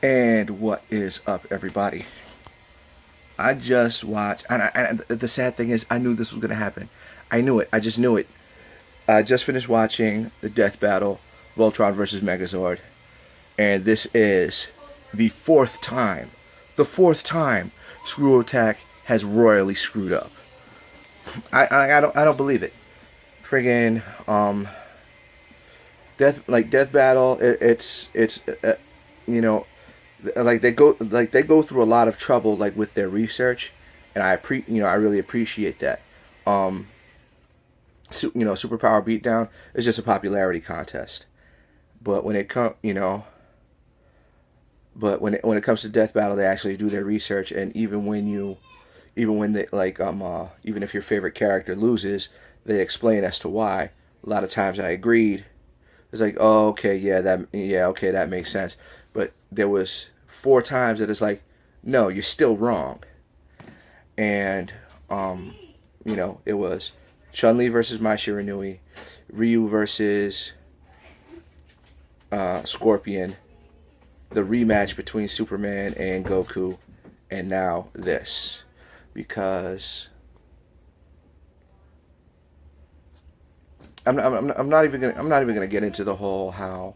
And what is up, everybody? I just watched, and the sad thing is, I knew this was gonna happen. I knew it. I just knew it. I just finished watching the Death Battle, Voltron versus Megazord, and this is the fourth time Screw Attack has royally screwed up. I don't believe it. Friggin' Death Battle. It's you know they go through a lot of trouble with their research, and I really appreciate that. Um, Superpower Beatdown is just a popularity contest, but when it comes to Death Battle, they actually do their research, and even if your favorite character loses, they explain as to why. A lot of times I agreed. It's like, oh, okay, okay, that makes sense. But there was four times that it's like, no, you're still wrong. And it was Chun-Li versus Mai Shiranui, Ryu versus Scorpion, the rematch between Superman and Goku, and now this. Because I'm not even gonna get into the whole how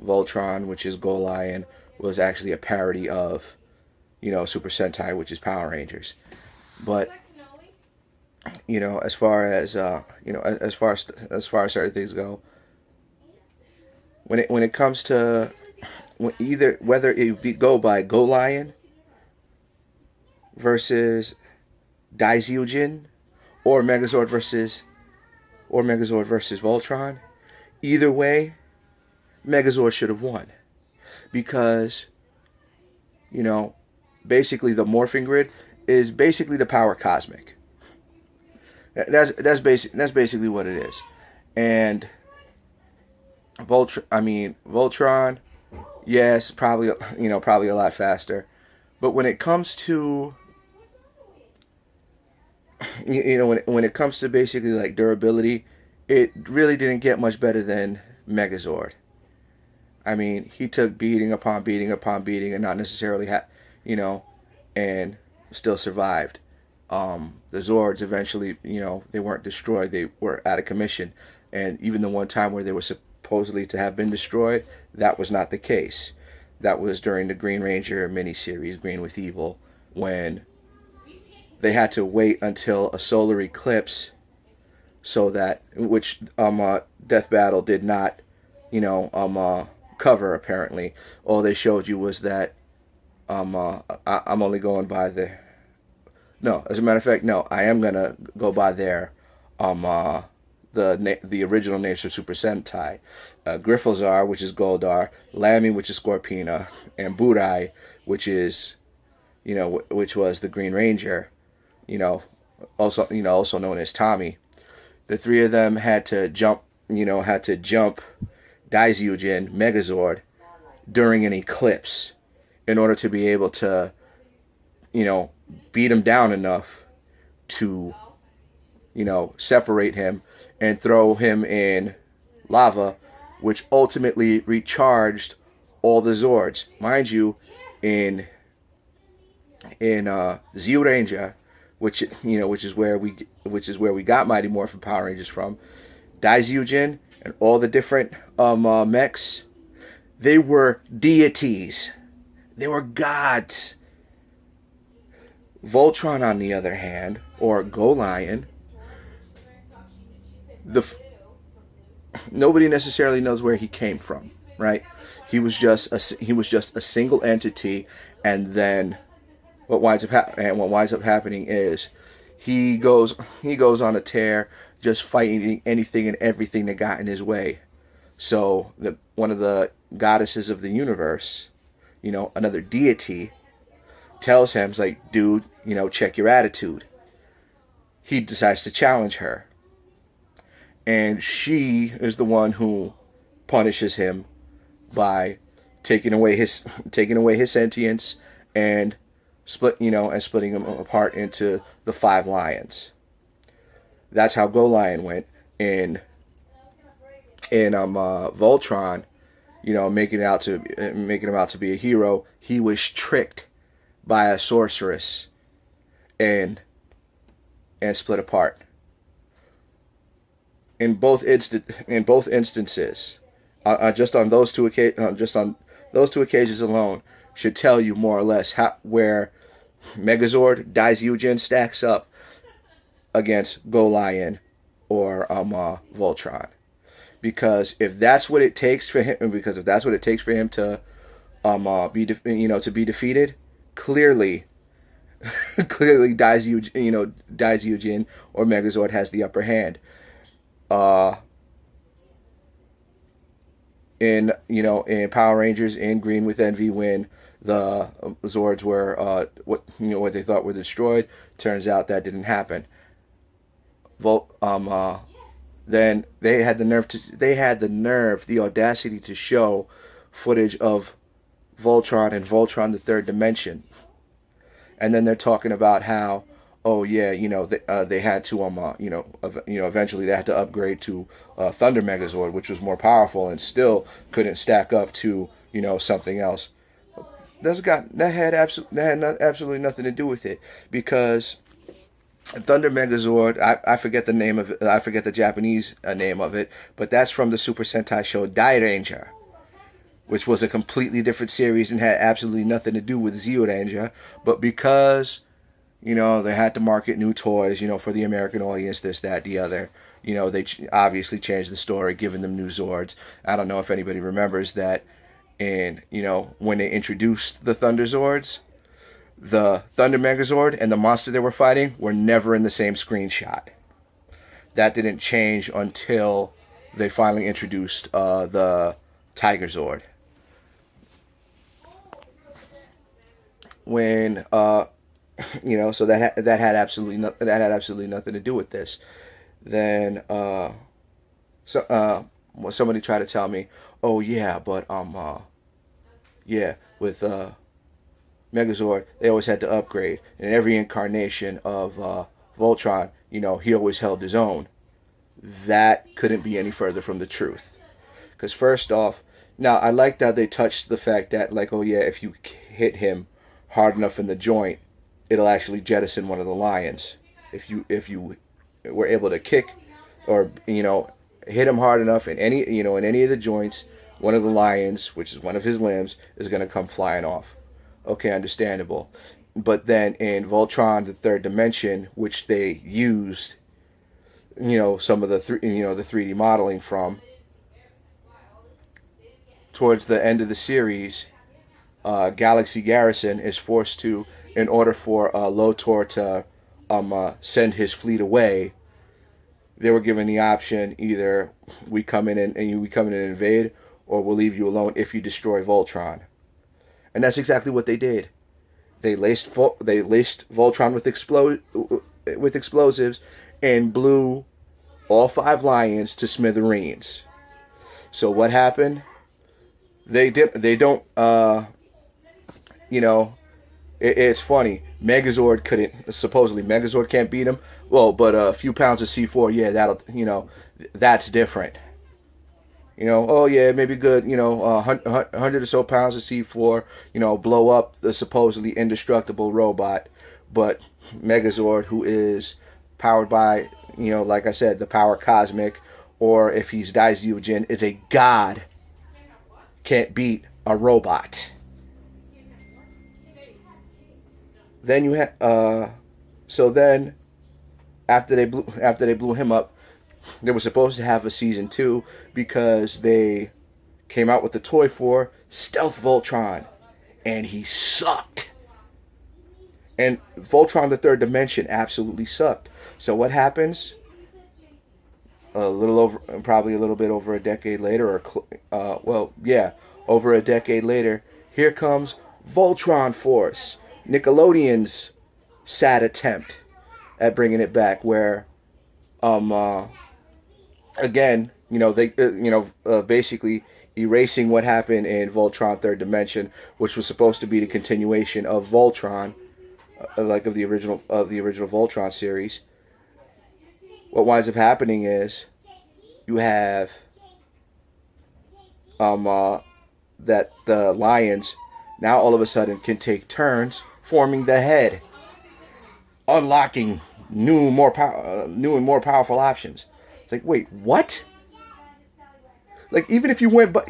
Voltron, which is Go Lion, was actually a parody of Super Sentai, which is Power Rangers. But as far as certain things go, when it comes to whether go by Go Lion versus Daizujin or Megazord versus Voltron, either way, Megazord should have won because basically the morphing grid is basically the power cosmic. That's basically what it is. And Voltron, yes, probably a lot faster. But when it comes to when it comes to basically durability, it really didn't get much better than Megazord. I mean, he took beating upon beating upon beating, and not necessarily and still survived. The Zords eventually, they weren't destroyed; they were out of commission. And even the one time where they were supposedly to have been destroyed, that was not the case. That was during the Green Ranger miniseries, Green with Evil, when they had to wait until a solar eclipse, so that which Death Battle did not, cover apparently. All they showed you was that I'm only going by the. No, as a matter of fact, no, I am gonna go by their the original names of Super Sentai, Griffozar, which is Goldar, Lammy, which is Scorpina, and Burai, which is which was the Green Ranger, you know, also known as Tommy. The three of them had to jump Daizujin Megazord during an eclipse in order to be able to, beat him down enough to, separate him and throw him in lava, which ultimately recharged all the Zords. Mind you, in Zyuranger, which is where we got Mighty Morphin Power Rangers from, Daizujin and all the different mechs, they were deities. They were gods. Voltron, on the other hand, or Go Lion, the nobody necessarily knows where he came from, right? He was just a single entity, and then what winds up happening is he goes on a tear, just fighting anything and everything that got in his way. So one of the goddesses of the universe, another deity, tells him, like, dude, check your attitude. He decides to challenge her, and she is the one who punishes him by taking away his sentience and splitting him apart into the five lions. That's how Go Lion went in Voltron. making him out to be a hero. He was tricked by a sorceress and split apart. In both instances, just on those two occasions alone, should tell you more or less where Megazord Daizujin stacks up against Go Lion or Voltron. Because if that's what it takes for him, to to be defeated, clearly Daizujin or Megazord has the upper hand. Uh, in Power Rangers in Green with Envy, when the Zords were what they thought were destroyed, turns out that didn't happen. Then they had the audacity to show footage of Voltron and Voltron the Third Dimension, and then they're talking about how, oh yeah, they had to eventually they had to upgrade to Thunder Megazord, which was more powerful and still couldn't stack up to something else. That had absolutely nothing to do with it, because Thunder Megazord, I forget the name of it. I forget the Japanese name of it, but that's from the Super Sentai show Dairanger, which was a completely different series and had absolutely nothing to do with Zyuranger. But because they had to market new toys, for the American audience, this, that, the other, they obviously changed the story, giving them new Zords. I don't know if anybody remembers that. And when they introduced the Thunder Zords, the Thunder Megazord and the monster they were fighting were never in the same screenshot. That didn't change until they finally introduced the Tiger Zord. When so that had absolutely nothing to do with this. Then somebody tried to tell me, oh yeah, but with Megazord, they always had to upgrade. In every incarnation of Voltron, he always held his own. That couldn't be any further from the truth. Because first off, now I like that they touched the fact that, like, oh yeah, if you hit him hard enough in the joint, it'll actually jettison one of the lions. If you were able to kick or hit him hard enough in any of the joints, one of the lions, which is one of his limbs, is going to come flying off. Okay, understandable. But then in Voltron the Third Dimension, which they used some of the the 3D modeling from, towards the end of the series, Galaxy Garrison is forced to, in order for Lotor to send his fleet away, they were given the option: either we come in and invade, or we'll leave you alone if you destroy Voltron. And that's exactly what they did. They laced Voltron with explosives and blew all 5 lions to smithereens. So what happened? It's funny. Supposedly Megazord can't beat him. Well, but a few pounds of C4, yeah, that's different. Oh yeah, it may be good, 100 or so pounds of C4, blow up the supposedly indestructible robot. But Megazord, who is powered by, like I said, the power cosmic, or if he's Daizujin, is a god, can't beat a robot. Then you have, so then, after they blew him up, they were supposed to have a season 2 because they came out with the toy for Stealth Voltron, and he sucked. And Voltron the Third Dimension absolutely sucked. So what happens? Probably a little bit over a decade later, over a decade later, here comes Voltron Force, Nickelodeon's sad attempt at bringing it back, where again, basically erasing what happened in Voltron Third Dimension, which was supposed to be the continuation of Voltron, of the original Voltron series. What winds up happening is you have that the lions now all of a sudden can take turns forming the head, unlocking new and more powerful options. It's like, wait, what? Like even if you went by,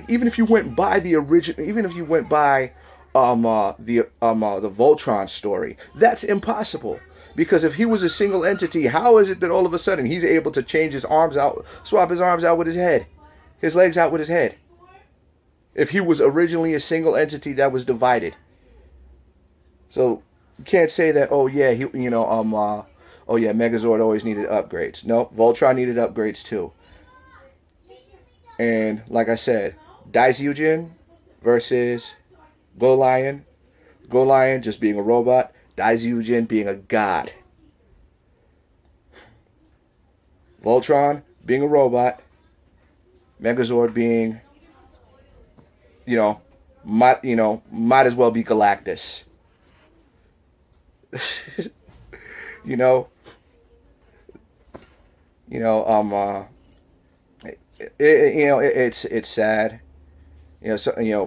even if you went by the original, even if you went by the Voltron story, that's impossible. Because if he was a single entity, how is it that all of a sudden he's able to change his arms out, swap his arms out with his head, his legs out with his head? If he was originally a single entity that was divided. So you can't say that, oh yeah, oh yeah, Megazord always needed upgrades. No, Voltron needed upgrades too. And like I said, Daizujin versus Go Lion. Go Lion just being a robot. Daizujin being a god. Voltron being a robot. Megazord being, might as well be Galactus. It's sad,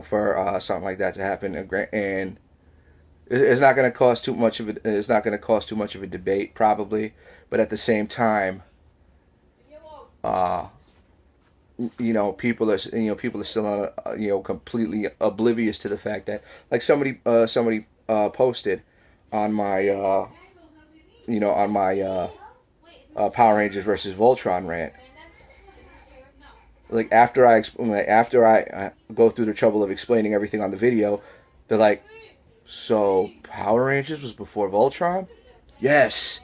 for something like that to happen, and it's not going to cause too much of it. It's not going to cause too much of a debate, probably, but at the same time, people are still completely oblivious to the fact that, like somebody posted on my Power Rangers versus Voltron rant. Like after I go through the trouble of explaining everything on the video, they're like, so Power Rangers was before Voltron? Yes.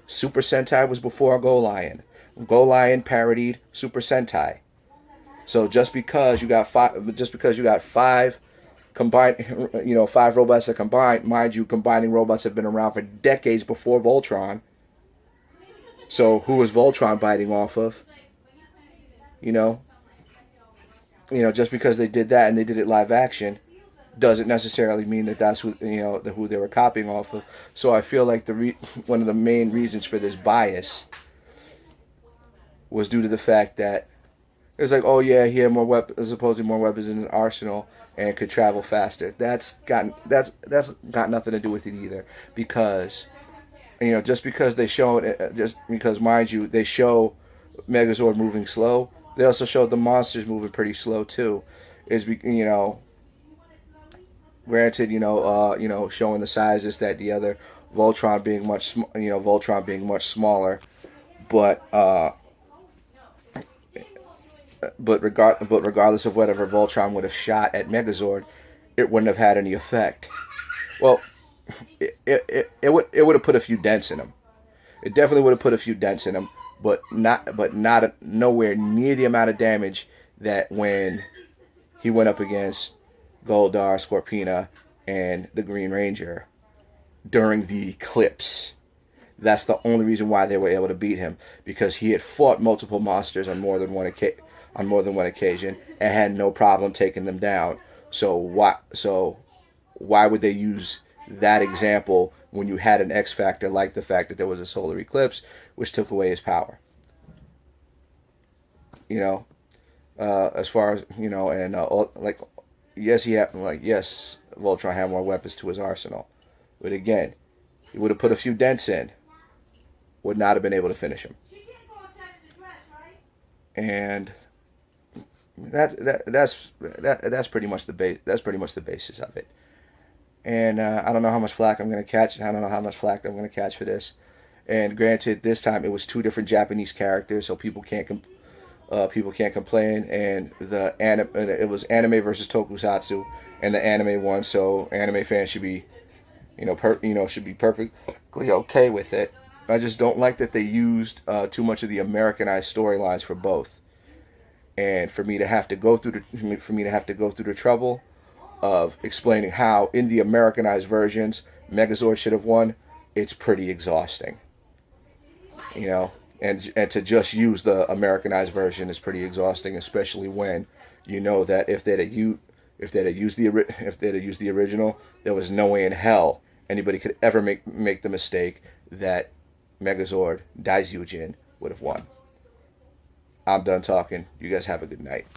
Super Sentai was before Go Lion. Go Lion parodied Super Sentai. So just because you got five combined, 5 robots that combine, mind you, combining robots have been around for decades before Voltron. So who was Voltron biting off of? Just because they did that and they did it live action doesn't necessarily mean that that's who they were copying off of. So I feel like one of the main reasons for this bias was due to the fact that it's like, oh yeah, he had more weapons, supposedly more weapons in his arsenal and could travel faster. That's got nothing to do with it either, because just because they show it, just because, mind you, they show Megazord moving slow, they also showed the monsters moving pretty slow too. Granted, showing the size, this, that, the other. Voltron being much smaller, but regardless of whatever Voltron would have shot at Megazord, it wouldn't have had any effect. Well, it would have put a few dents in him. It definitely would have put a few dents in him, but nowhere near the amount of damage that when he went up against Goldar, Scorpina, and the Green Ranger during the eclipse. That's the only reason why they were able to beat him, because he had fought multiple monsters on more than one occasion and had no problem taking them down. So why would they use that example when you had an X factor like the fact that there was a solar eclipse, which took away his power? As far as yes, Voltron had more weapons to his arsenal, but again, he would have put a few dents in, would not have been able to finish him. And that's pretty much the base. That's pretty much the basis of it. And I don't know how much flack I'm gonna catch. I don't know how much flack I'm gonna catch for this. And granted, this time it was 2 different Japanese characters, so people can't complain. And it was anime versus tokusatsu, and the anime won. So anime fans should be, should be perfectly okay with it. I just don't like that they used too much of the Americanized storylines for both, and for me to have to go through the trouble of explaining how in the Americanized versions Megazord should have won. It's pretty exhausting, and to just use the Americanized version is pretty exhausting, especially when that if they'd have used the original, there was no way in hell anybody could ever make the mistake that Megazord Daizujin would have won. I'm done talking. You guys have a good night.